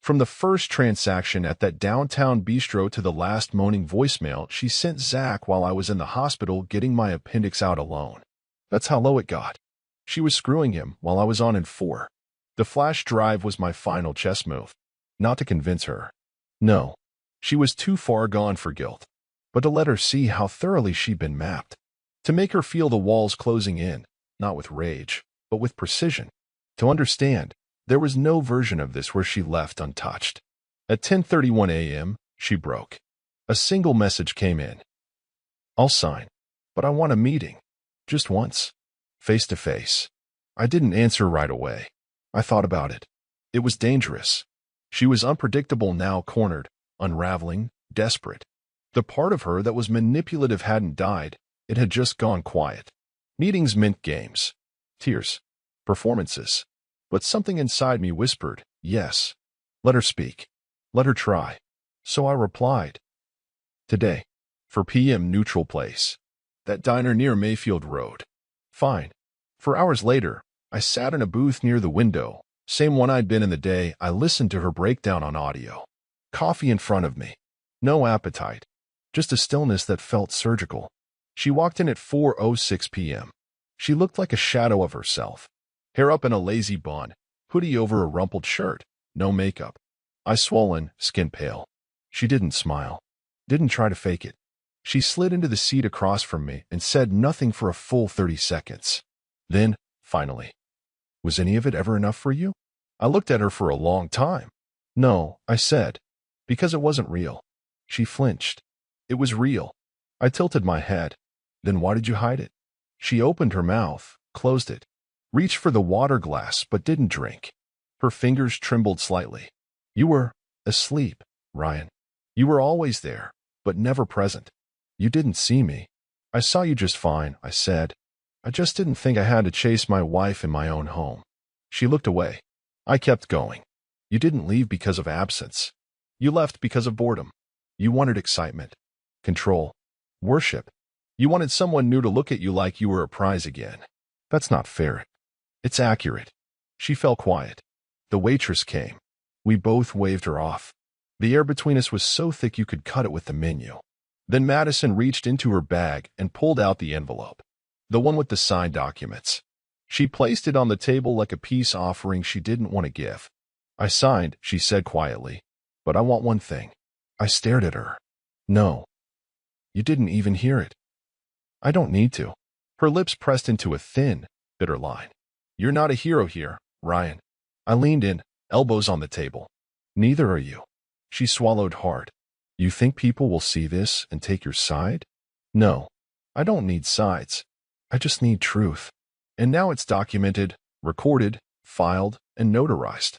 From the first transaction at that downtown bistro to the last moaning voicemail she sent Zach while I was in the hospital getting my appendix out alone. That's how low it got. She was screwing him while I was on in 4. The flash drive was my final chess move. Not to convince her. No. She was too far gone for guilt. But to let her see how thoroughly she'd been mapped. To make her feel the walls closing in, not with rage, but with precision. To understand, there was no version of this where she left untouched. At 10:31 a.m., she broke. A single message came in. I'll sign, but I want a meeting. Just once. Face to face. I didn't answer right away. I thought about it. It was dangerous. She was unpredictable now, cornered, unraveling, desperate. The part of her that was manipulative hadn't died. It had just gone quiet. Meetings meant games. Tears. Performances. But something inside me whispered, yes. Let her speak. Let her try. So I replied. Today. For PM neutral place. That diner near Mayfield Road. Fine. For hours later, I sat in a booth near the window, same one I'd been in the day I listened to her breakdown on audio. Coffee in front of me. No appetite. Just a stillness that felt surgical. She walked in at 4:06 p.m. She looked like a shadow of herself. Hair up in a lazy bun, hoodie over a rumpled shirt, no makeup. Eyes swollen, skin pale. She didn't smile. Didn't try to fake it. She slid into the seat across from me and said nothing for a full 30 seconds. Then, finally, was any of it ever enough for you? I looked at her for a long time. No, I said, because it wasn't real. She flinched. It was real. I tilted my head. Then why did you hide it? She opened her mouth, closed it, reached for the water glass but didn't drink. Her fingers trembled slightly. You were asleep, Ryan. You were always there, but never present. You didn't see me. I saw you just fine, I said. I just didn't think I had to chase my wife in my own home. She looked away. I kept going. You didn't leave because of absence. You left because of boredom. You wanted excitement, control, worship. You wanted someone new to look at you like you were a prize again. That's not fair. It's accurate. She fell quiet. The waitress came. We both waved her off. The air between us was so thick you could cut it with the menu. Then Madison reached into her bag and pulled out the envelope. The one with the signed documents. She placed it on the table like a peace offering she didn't want to give. I signed, she said quietly. But I want one thing. I stared at her. No. You didn't even hear it. I don't need to. Her lips pressed into a thin, bitter line. You're not a hero here, Ryan. I leaned in, elbows on the table. Neither are you. She swallowed hard. You think people will see this and take your side? No. I don't need sides. I just need truth. And now it's documented, recorded, filed, and notarized.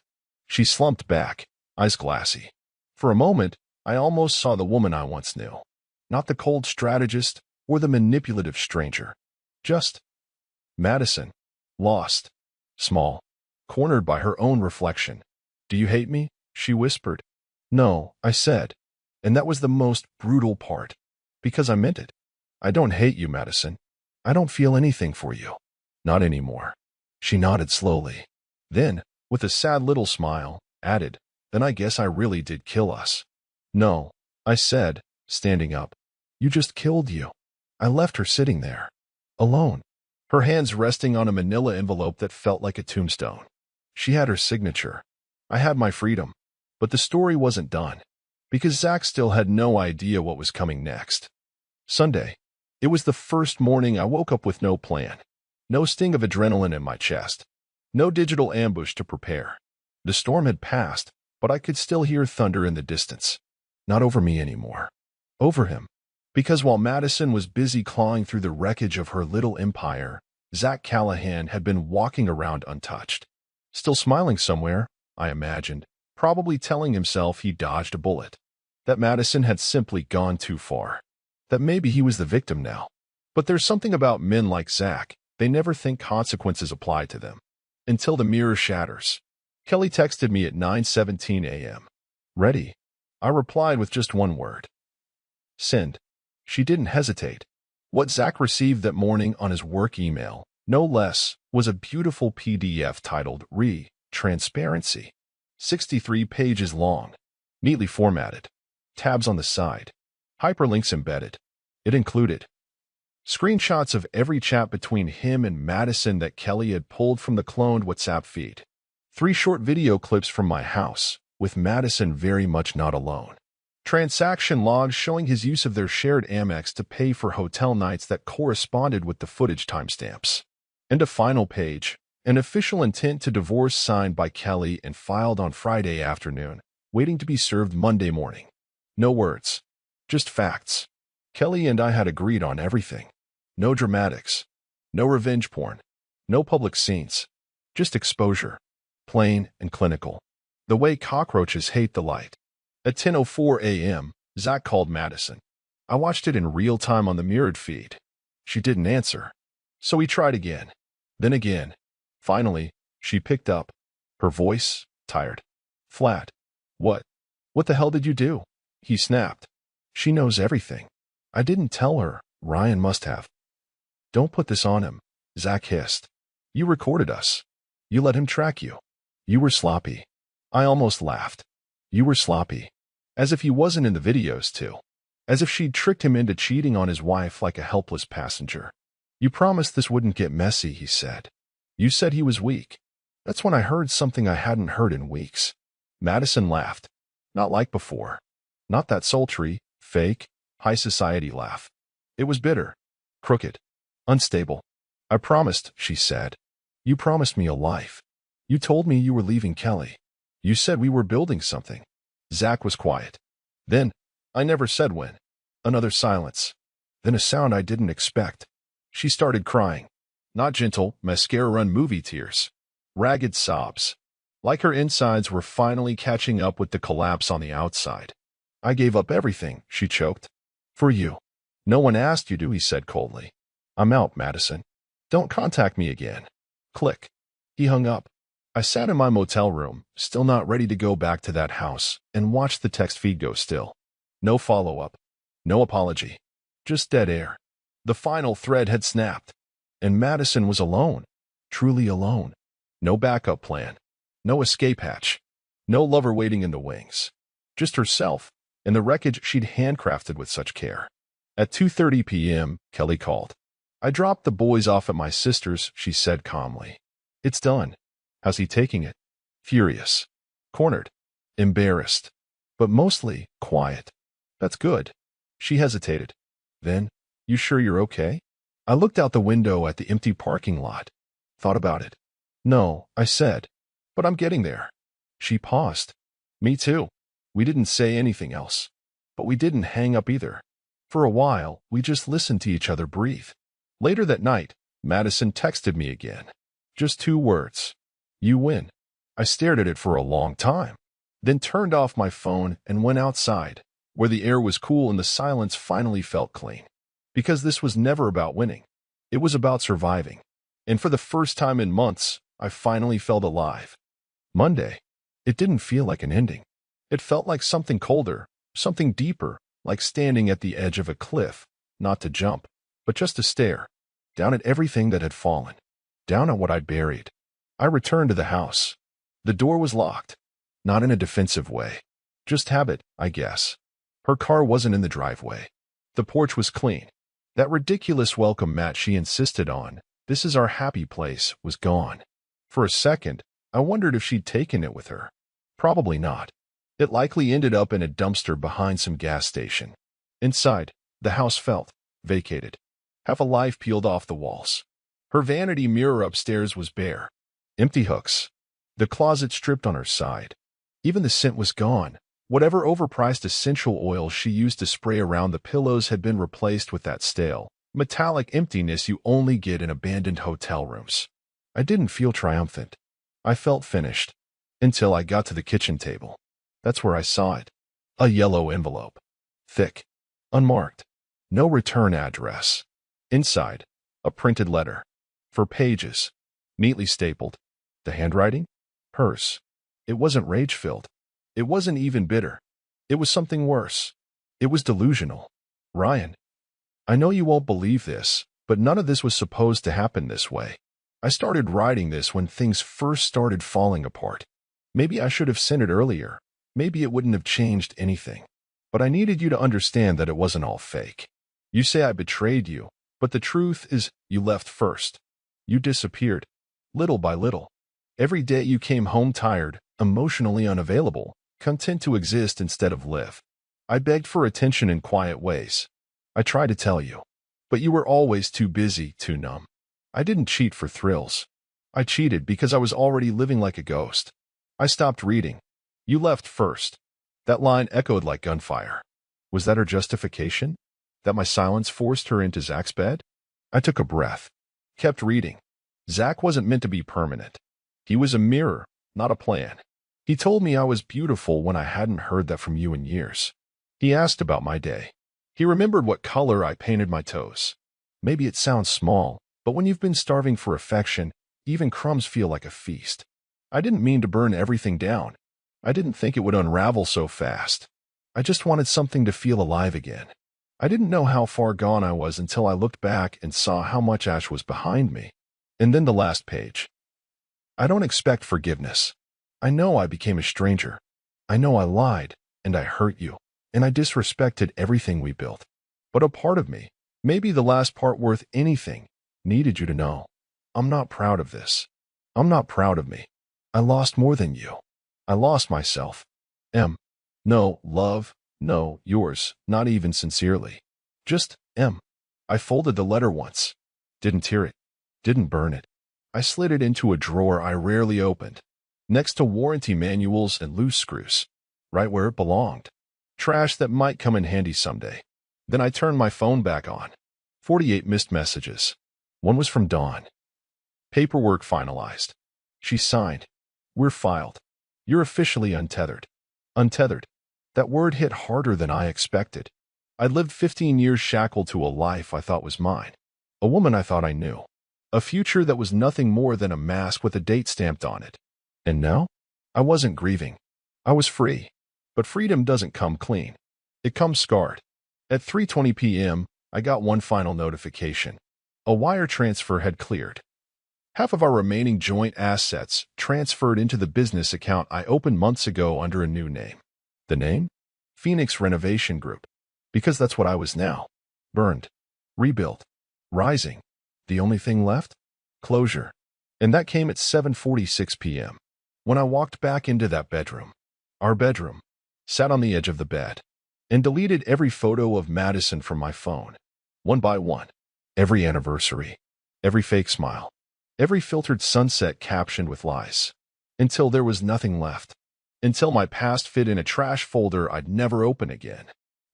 She slumped back, eyes glassy. For a moment, I almost saw the woman I once knew. Not the cold strategist or the manipulative stranger. Just Madison. Lost. Small. Cornered by her own reflection. Do you hate me? She whispered. No, I said. And that was the most brutal part. Because I meant it. I don't hate you, Madison. I don't feel anything for you. Not anymore. She nodded slowly. Then, with a sad little smile, added, Then I guess I really did kill us. No, I said, standing up. You just killed you. I left her sitting there. Alone. Her hands resting on a manila envelope that felt like a tombstone. She had her signature. I had my freedom. But the story wasn't done. Because Zach still had no idea what was coming next. Sunday. It was the first morning I woke up with no plan. No sting of adrenaline in my chest. No digital ambush to prepare. The storm had passed, but I could still hear thunder in the distance. Not over me anymore. Over him. Because while Madison was busy clawing through the wreckage of her little empire, Zach Callahan had been walking around untouched. Still smiling somewhere, I imagined, probably telling himself he dodged a bullet. That Madison had simply gone too far. That maybe he was the victim now. But there's something about men like Zach, they never think consequences apply to them. Until the mirror shatters. Kelly texted me at 9:17 a.m. Ready? I replied with just one word. Send. She didn't hesitate. What Zach received that morning on his work email, no less, was a beautiful PDF titled Transparency. 63 pages long, neatly formatted, tabs on the side, hyperlinks embedded. It included screenshots of every chat between him and Madison that Kelly had pulled from the cloned WhatsApp feed. 3 short video clips from my house, with Madison very much not alone. Transaction logs showing his use of their shared Amex to pay for hotel nights that corresponded with the footage timestamps. And a final page, an official intent to divorce signed by Kelly and filed on Friday afternoon, waiting to be served Monday morning. No words, just facts. Kelly and I had agreed on everything. No dramatics, no revenge porn, no public scenes, just exposure, plain and clinical. The way cockroaches hate the light. At 10:04 a.m., Zach called Madison. I watched it in real time on the mirrored feed. She didn't answer. So he tried again. Then again. Finally, she picked up. Her voice, tired. Flat. What? What the hell did you do? He snapped. She knows everything. I didn't tell her. Ryan must have. Don't put this on him, Zach hissed. You recorded us. You let him track you. You were sloppy. I almost laughed. You were sloppy. As if he wasn't in the videos too. As if she'd tricked him into cheating on his wife like a helpless passenger. You promised this wouldn't get messy, he said. You said he was weak. That's when I heard something I hadn't heard in weeks. Madison laughed. Not like before. Not that sultry, fake, high society laugh. It was bitter. Crooked. Unstable. I promised, she said. You promised me a life. You told me you were leaving Kelly. You said we were building something. Zach was quiet. Then, I never said when. Another silence. Then a sound I didn't expect. She started crying. Not gentle, mascara-run movie tears. Ragged sobs. Like her insides were finally catching up with the collapse on the outside. I gave up everything, she choked. For you. No one asked you to, he said coldly. I'm out, Madison. Don't contact me again. Click. He hung up. I sat in my motel room, still not ready to go back to that house, and watched the text feed go still. No follow-up. No apology. Just dead air. The final thread had snapped. And Madison was alone. Truly alone. No backup plan. No escape hatch. No lover waiting in the wings. Just herself, and the wreckage she'd handcrafted with such care. At 2:30 p.m., Kelly called. I dropped the boys off at my sister's, she said calmly. It's done. How's he taking it? Furious. Cornered. Embarrassed. But mostly quiet. That's good. She hesitated. Then, you sure you're okay? I looked out the window at the empty parking lot. Thought about it. No, I said. But I'm getting there. She paused. Me too. We didn't say anything else. But we didn't hang up either. For a while, we just listened to each other breathe. Later that night, Madison texted me again. Just 2 words. You win. I stared at it for a long time, then turned off my phone and went outside, where the air was cool and the silence finally felt clean. Because this was never about winning. It was about surviving. And for the first time in months, I finally felt alive. Monday. It didn't feel like an ending. It felt like something colder, something deeper, like standing at the edge of a cliff, not to jump, but just to stare, down at everything that had fallen, down at what I'd buried. I returned to the house. The door was locked. Not in a defensive way. Just habit, I guess. Her car wasn't in the driveway. The porch was clean. That ridiculous welcome mat she insisted on, this is our happy place, was gone. For a second, I wondered if she'd taken it with her. Probably not. It likely ended up in a dumpster behind some gas station. Inside, the house felt vacated. Half a life peeled off the walls. Her vanity mirror upstairs was bare. Empty hooks. The closet stripped on her side. Even the scent was gone. Whatever overpriced essential oil she used to spray around the pillows had been replaced with that stale, metallic emptiness you only get in abandoned hotel rooms. I didn't feel triumphant. I felt finished. Until I got to the kitchen table. That's where I saw it. A yellow envelope. Thick. Unmarked. No return address. Inside, a printed letter. For pages. Neatly stapled. The handwriting? Hers. It wasn't rage-filled. It wasn't even bitter. It was something worse. It was delusional. Ryan. I know you won't believe this, but none of this was supposed to happen this way. I started writing this when things first started falling apart. Maybe I should have sent it earlier. Maybe it wouldn't have changed anything. But I needed you to understand that it wasn't all fake. You say I betrayed you, but the truth is you left first. You disappeared, little by little. Every day you came home tired, emotionally unavailable, content to exist instead of live. I begged for attention in quiet ways. I tried to tell you, but you were always too busy, too numb. I didn't cheat for thrills. I cheated because I was already living like a ghost. I stopped reading. You left first. That line echoed like gunfire. Was that her justification? That my silence forced her into Zach's bed? I took a breath. Kept reading. Zach wasn't meant to be permanent. He was a mirror, not a plan. He told me I was beautiful when I hadn't heard that from you in years. He asked about my day. He remembered what color I painted my toes. Maybe it sounds small, but when you've been starving for affection, even crumbs feel like a feast. I didn't mean to burn everything down. I didn't think it would unravel so fast. I just wanted something to feel alive again. I didn't know how far gone I was until I looked back and saw how much ash was behind me. And then the last page. I don't expect forgiveness. I know I became a stranger. I know I lied, and I hurt you, and I disrespected everything we built. But a part of me, maybe the last part worth anything, needed you to know. I'm not proud of this. I'm not proud of me. I lost more than you. I lost myself. M. No, love. No, yours. Not even sincerely. Just M. I folded the letter once. Didn't tear it. Didn't burn it. I slid it into a drawer I rarely opened, next to warranty manuals and loose screws, right where it belonged. Trash that might come in handy someday. Then I turned my phone back on. 48 missed messages. One was from Dawn. Paperwork finalized. She signed. We're filed. You're officially untethered. Untethered. That word hit harder than I expected. I'd lived 15 years shackled to a life I thought was mine. A woman I thought I knew. A future that was nothing more than a mask with a date stamped on it. And now? I wasn't grieving. I was free. But freedom doesn't come clean. It comes scarred. At 3:20 p.m., I got one final notification. A wire transfer had cleared. Half of our remaining joint assets transferred into the business account I opened months ago under a new name. The name? Phoenix Renovation Group. Because that's what I was now. Burned. Rebuilt. Rising. The only thing left? Closure. And that came at 7:46 p.m. when I walked back into that bedroom. Our bedroom. Sat on the edge of the bed. And deleted every photo of Madison from my phone. One by one. Every anniversary. Every fake smile. Every filtered sunset captioned with lies. Until there was nothing left. Until my past fit in a trash folder I'd never open again.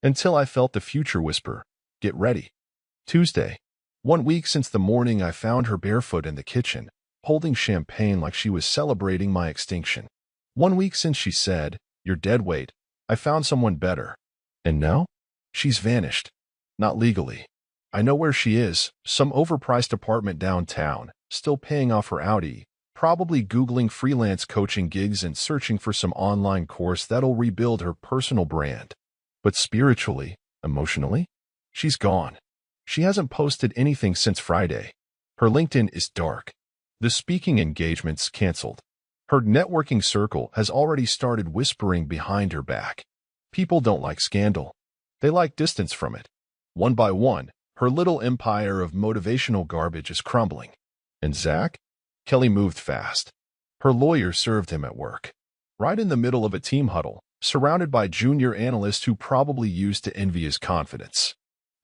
Until I felt the future whisper, get ready. Tuesday. 1 week since the morning I found her barefoot in the kitchen, holding champagne like she was celebrating my extinction. 1 week since she said, you're dead weight. I found someone better. And now? She's vanished. Not legally. I know where she is, some overpriced apartment downtown, still paying off her Audi, probably Googling freelance coaching gigs and searching for some online course that'll rebuild her personal brand. But spiritually, emotionally, she's gone. She hasn't posted anything since Friday. Her LinkedIn is dark. The speaking engagement's canceled. Her networking circle has already started whispering behind her back. People don't like scandal. They like distance from it. One by one, her little empire of motivational garbage is crumbling. And Zach? Kelly moved fast. Her lawyer served him at work. Right in the middle of a team huddle, surrounded by junior analysts who probably used to envy his confidence.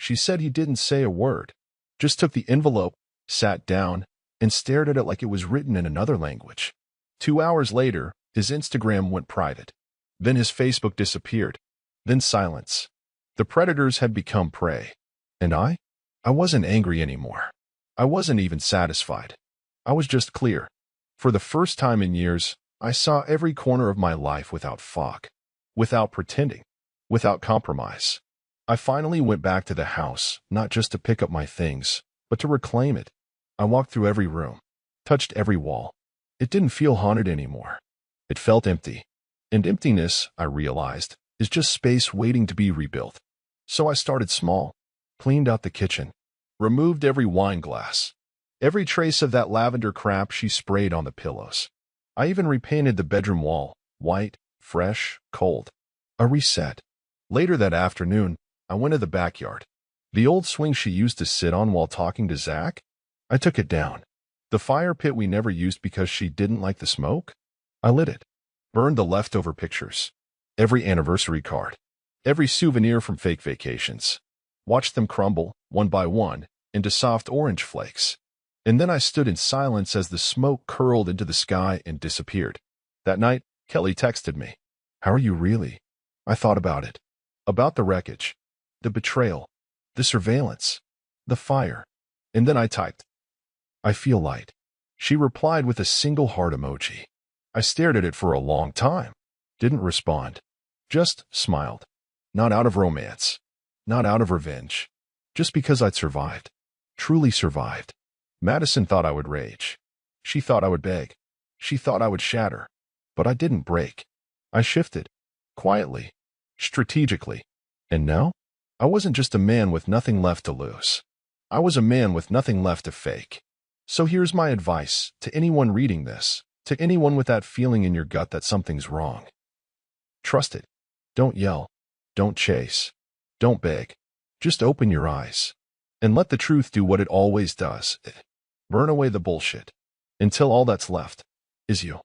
She said he didn't say a word, just took the envelope, sat down, and stared at it like it was written in another language. 2 hours later, his Instagram went private. Then his Facebook disappeared. Then silence. The predators had become prey. And I wasn't angry anymore. I wasn't even satisfied. I was just clear. For the first time in years, I saw every corner of my life without fog, without pretending, without compromise. I finally went back to the house, not just to pick up my things, but to reclaim it. I walked through every room, touched every wall. It didn't feel haunted anymore. It felt empty. And emptiness, I realized, is just space waiting to be rebuilt. So I started small, cleaned out the kitchen, removed every wine glass, every trace of that lavender crap she sprayed on the pillows. I even repainted the bedroom wall, white, fresh, cold. A reset. Later that afternoon, I went to the backyard. The old swing she used to sit on while talking to Zach? I took it down. The fire pit we never used because she didn't like the smoke? I lit it. Burned the leftover pictures. Every anniversary card. Every souvenir from fake vacations. Watched them crumble, one by one, into soft orange flakes. And then I stood in silence as the smoke curled into the sky and disappeared. That night, Kelly texted me. How are you really? I thought about it. About the wreckage. The betrayal. The surveillance. The fire. And then I typed, I feel light. She replied with a single heart emoji. I stared at it for a long time. Didn't respond. Just smiled. Not out of romance. Not out of revenge. Just because I'd survived. Truly survived. Madison thought I would rage. She thought I would beg. She thought I would shatter. But I didn't break. I shifted. Quietly. Strategically. And now? I wasn't just a man with nothing left to lose. I was a man with nothing left to fake. So here's my advice to anyone reading this, to anyone with that feeling in your gut that something's wrong. Trust it. Don't yell. Don't chase. Don't beg. Just open your eyes. And let the truth do what it always does. Burn away the bullshit. Until all that's left is you.